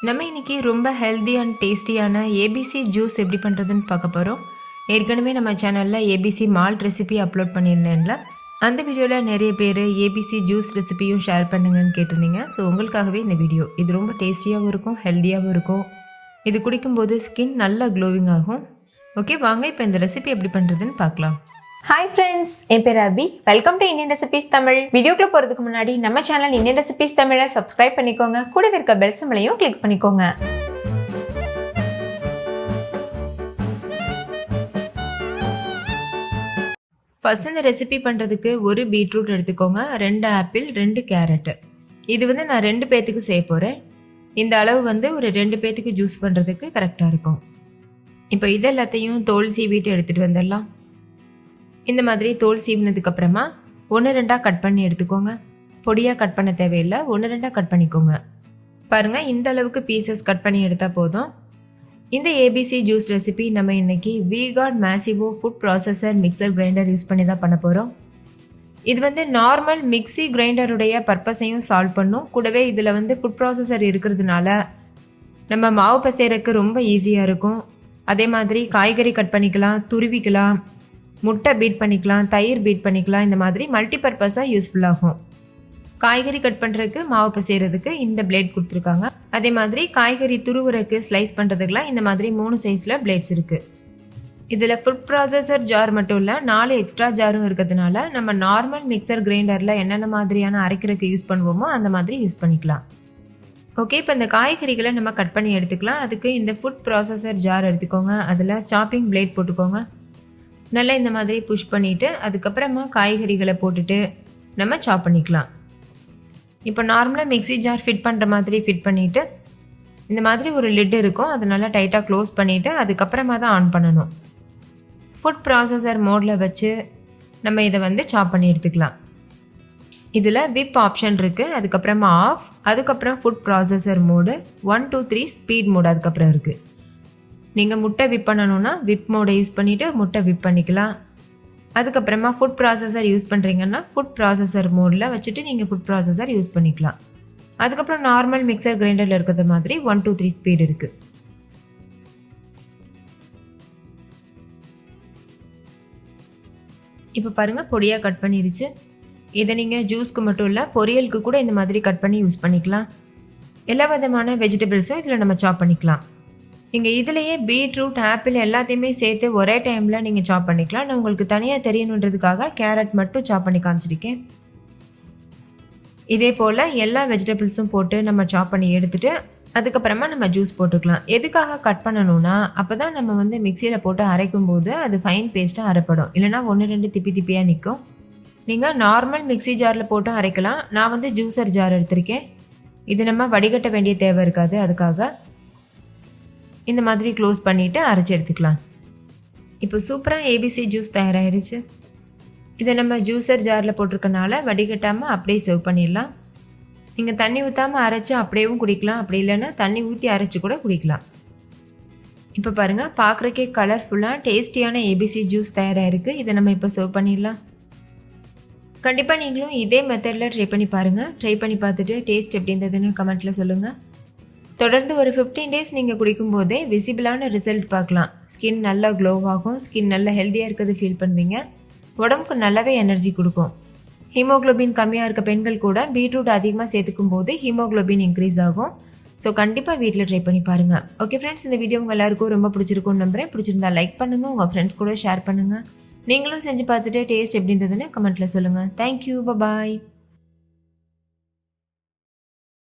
நம்ம இன்றைக்கி ரொம்ப ஹெல்தி அண்ட் டேஸ்டியான ஏபிசி ஜூஸ் எப்படி பண்ணுறதுன்னு பார்க்க போகிறோம். ஏற்கனவே நம்ம சேனலில் ஏபிசி மால்ட் ரெசிபி அப்லோட் பண்ணியிருந்தேன்ல, அந்த வீடியோவில் நிறைய பேர் ஏபிசி ஜூஸ் ரெசிபியும் ஷேர் பண்ணுங்கன்னு கேட்டிருந்தீங்க. ஸோ உங்களுக்காகவே இந்த வீடியோ. இது ரொம்ப டேஸ்டியாகவும் இருக்கும், ஹெல்த்தியாகவும் இருக்கும். இது குடிக்கும்போது ஸ்கின் நல்லா க்ளோவிங் ஆகும். ஓகே, வாங்க இப்போ இந்த ரெசிபி எப்படி பண்ணுறதுன்னு பார்க்கலாம். ஹாய் ஃப்ரெண்ட்ஸ், என் பேர் Abhi. Welcome to Indian recipes Tamil. வீடியோக்குள்ள போகிறதுக்கு முன்னாடி நம்ம சேனல் இந்தியன் ரெசிபிஸ் தமிழை சப்ஸ்கிரைப் பண்ணிக்கோங்க. கூடவே இருக்க பெல் சிம்பலையும் கிளிக் பண்ணிக்கோங்க. ஃபர்ஸ்ட் இந்த ரெசிபி பண்ணுறதுக்கு ஒரு பீட்ரூட் எடுத்துக்கோங்க, 2 ஆப்பிள், 2 கேரட்டு. இது நான் 2 பேத்துக்கு செய்ய போகிறேன். இந்த அளவு ஒரு 2 பேத்துக்கு ஜூஸ் பண்ணுறதுக்கு கரெக்டாக இருக்கும். இப்போ இது எல்லாத்தையும் தோல் சீவிட்டு எடுத்துகிட்டு வந்துடலாம். இந்த மாதிரி தோல் சீவினதுக்கப்புறமா 1-2 கட் பண்ணி எடுத்துக்கோங்க. பொடியாக கட் பண்ண தேவையில்லை, 1-2 கட் பண்ணிக்கோங்க. பாருங்கள், இந்த அளவுக்கு பீசஸ் கட் பண்ணி எடுத்தால் போதும். இந்த ஏபிசி ஜூஸ் ரெசிபி நம்ம இன்றைக்கி வீகார்ட் மேசிவோ food processor mixer grinder use பண்ணி தான் பண்ண போகிறோம். இது நார்மல் மிக்சி கிரைண்டருடைய பர்பஸையும் சால்வ் பண்ணும். கூடவே இதில் ஃபுட் ப்ராசஸர் இருக்கிறதுனால நம்ம மாவு பசைறதுக்கு ரொம்ப ஈஸியாக இருக்கும். அதே மாதிரி காய்கறி கட் பண்ணிக்கலாம், துருவிக்கலாம், முட்டை பீட் பண்ணிக்கலாம், தயிர் பீட் பண்ணிக்கலாம். இந்த மாதிரி மல்டி பர்பஸாக யூஸ்ஃபுல்லாகும். காய்கறி கட் பண்ணுறதுக்கு, மாவு பசைறதுக்கு இந்த பிளேட் கொடுத்துருக்காங்க. அதே மாதிரி காய்கறி துருவுறதுக்கு, ஸ்லைஸ் பண்ணுறதுக்குலாம் இந்த மாதிரி 3 சைஸில் பிளேட்ஸ் இருக்குது. இதில் ஃபுட் ப்ராசஸர் ஜார் மட்டும் இல்லை, 4 எக்ஸ்ட்ரா ஜாரும் இருக்கிறதுனால நம்ம நார்மல் மிக்சர் கிரைண்டரில் என்னென்ன மாதிரியான அரைக்கிறதுக்கு யூஸ் பண்ணுவோமோ அந்த மாதிரி யூஸ் பண்ணிக்கலாம். ஓகே, இப்போ இந்த காய்கறிகளை நம்ம கட் பண்ணி எடுத்துக்கலாம். அதுக்கு இந்த ஃபுட் ப்ராசஸர் ஜார் எடுத்துக்கோங்க. அதில் சாப்பிங் பிளேட் போட்டுக்கோங்க. நல்லா இந்த மாதிரி புஷ் பண்ணிவிட்டு அதுக்கப்புறமா காய்கறிகளை போட்டுட்டு நம்ம சாப் பண்ணிக்கலாம். இப்போ நார்மலாக மிக்சி ஜார் ஃபிட் பண்ணுற மாதிரி ஃபிட் பண்ணிவிட்டு இந்த மாதிரி ஒரு லிட் இருக்கும், அதை நல்லா டைட்டாக க்ளோஸ் பண்ணிவிட்டு அதுக்கப்புறமா தான் ஆன் பண்ணணும். ஃபுட் ப்ராசஸர் மோடில் வச்சு நம்ம இதை சாப் பண்ணி எடுத்துக்கலாம். இதில் விப் ஆப்ஷன் இருக்குது, அதுக்கப்புறமா ஆஃப், அதுக்கப்புறம் food processor mode 1 2 3 speed mode அதுக்கப்புறம் இருக்குது. நீங்கள் முட்டை விப் பண்ணணுன்னா விப் மோடை யூஸ் பண்ணிவிட்டு முட்டை விப் பண்ணிக்கலாம். அதுக்கப்புறமா ஃபுட் ப்ராசஸர் யூஸ் பண்ணுறீங்கன்னா ஃபுட் ப்ராசஸர் மோடில் வச்சுட்டு நீங்கள் ஃபுட் ப்ராசஸர் யூஸ் பண்ணிக்கலாம். அதுக்கப்புறம் நார்மல் மிக்சர் கிரைண்டரில் இருக்கிறது மாதிரி 1 2 3 ஸ்பீட் இருக்குது. இப்போ பாருங்கள், பொடியாக கட் பண்ணிருச்சு. இதை நீங்கள் ஜூஸ்க்கு மட்டும் இல்லை, பொரியலுக்கு கூட இந்த மாதிரி கட் பண்ணி யூஸ் பண்ணிக்கலாம். எல்லா விதமான வெஜிடபிள்ஸும் இதில் நம்ம சாப் பண்ணிக்கலாம். நீங்கள் இதிலையே பீட்ரூட், ஆப்பிள் எல்லாத்தையுமே சேர்த்து ஒரே டைமில் நீங்கள் சாப் பண்ணிக்கலாம். நான் உங்களுக்கு தனியாக தெரியணுன்றதுக்காக கேரட் மட்டும் சாப் பண்ணி காமிச்சிருக்கேன். இதே போல் எல்லா வெஜிடபிள்ஸும் போட்டு நம்ம சாப் பண்ணி எடுத்துகிட்டு அதுக்கப்புறமா நம்ம ஜூஸ் போட்டுக்கலாம். எதுக்காக கட் பண்ணணும்னா அப்போ தான் நம்ம மிக்சியில் போட்டு அரைக்கும் போது அது ஃபைன் பேஸ்ட்டாக அரைப்படும். இல்லைனா 1-2 திப்பி திப்பியாக நிற்கும். நீங்கள் நார்மல் மிக்சி ஜாரில் போட்டு அரைக்கலாம். நான் ஜூஸர் ஜார் எடுத்திருக்கேன். இது நம்ம வடிகட்ட வேண்டிய தேவை இருக்காது, அதுக்காக இந்த மாதிரி க்ளோஸ் பண்ணிவிட்டு அரைச்சி எடுத்துக்கலாம். இப்போ சூப்பராக ஏபிசி ஜூஸ் தயாராகிருச்சு. இதை நம்ம ஜூஸர் ஜாரில் போட்டிருக்கனால வடிகட்டாமல் அப்படியே சர்வ் பண்ணிடலாம். நீங்கள் தண்ணி ஊற்றாமல் அரைச்சி அப்படியேவும் குடிக்கலாம், அப்படி இல்லைன்னா தண்ணி ஊற்றி அரைச்சி கூட குடிக்கலாம். இப்போ பாருங்கள், பார்க்குறக்கே கலர்ஃபுல்லாக டேஸ்டியான ஏபிசி ஜூஸ் தயாராகிருக்கு. இதை நம்ம இப்போ சர்வ் பண்ணிடலாம். கண்டிப்பாக நீங்களும் இதே மெத்தடில் ட்ரை பண்ணி பாருங்கள். ட்ரை பண்ணி பார்த்துட்டு டேஸ்ட் எப்படி இருந்ததுன்னு கமெண்ட்டில் சொல்லுங்கள். தொடர்ந்து ஒரு 15 டேஸ் நீங்கள் குடிக்கும்போதே விசிபிளான ரிசல்ட் பார்க்கலாம். ஸ்கின் நல்லா க்ளோவ் ஆகும், ஸ்கின் நல்லா ஹெல்த்தியாக இருக்கிறது ஃபீல் பண்ணுவீங்க. உடம்புக்கு நல்லாவே எனர்ஜி கொடுக்கும். ஹீமோக்ளோபின் கம்மியாக இருக்க பெண்கள் கூட பீட்ரூட் அதிகமாக சேர்த்துக்கும் போது ஹீமோக்ளோபின் இன்க்ரீஸ் ஆகும். ஸோ கண்டிப்பாக வீட்டில் ட்ரை பண்ணி பாருங்கள். ஓகே ஃப்ரெண்ட்ஸ், இந்த வீடியோ உங்கள் எல்லாருக்கும் ரொம்ப பிடிச்சிருக்கும்னு நம்புகிறேன். பிடிச்சிருந்தா லைக் பண்ணுங்கள், உங்கள் ஃப்ரெண்ட்ஸ் கூட ஷேர் பண்ணுங்கள். நீங்களும் செஞ்சு பார்த்துட்டு டேஸ்ட் எப்படி இருந்ததுன்னு கமெண்ட்டில் சொல்லுங்கள். தேங்க்யூ, பாய்.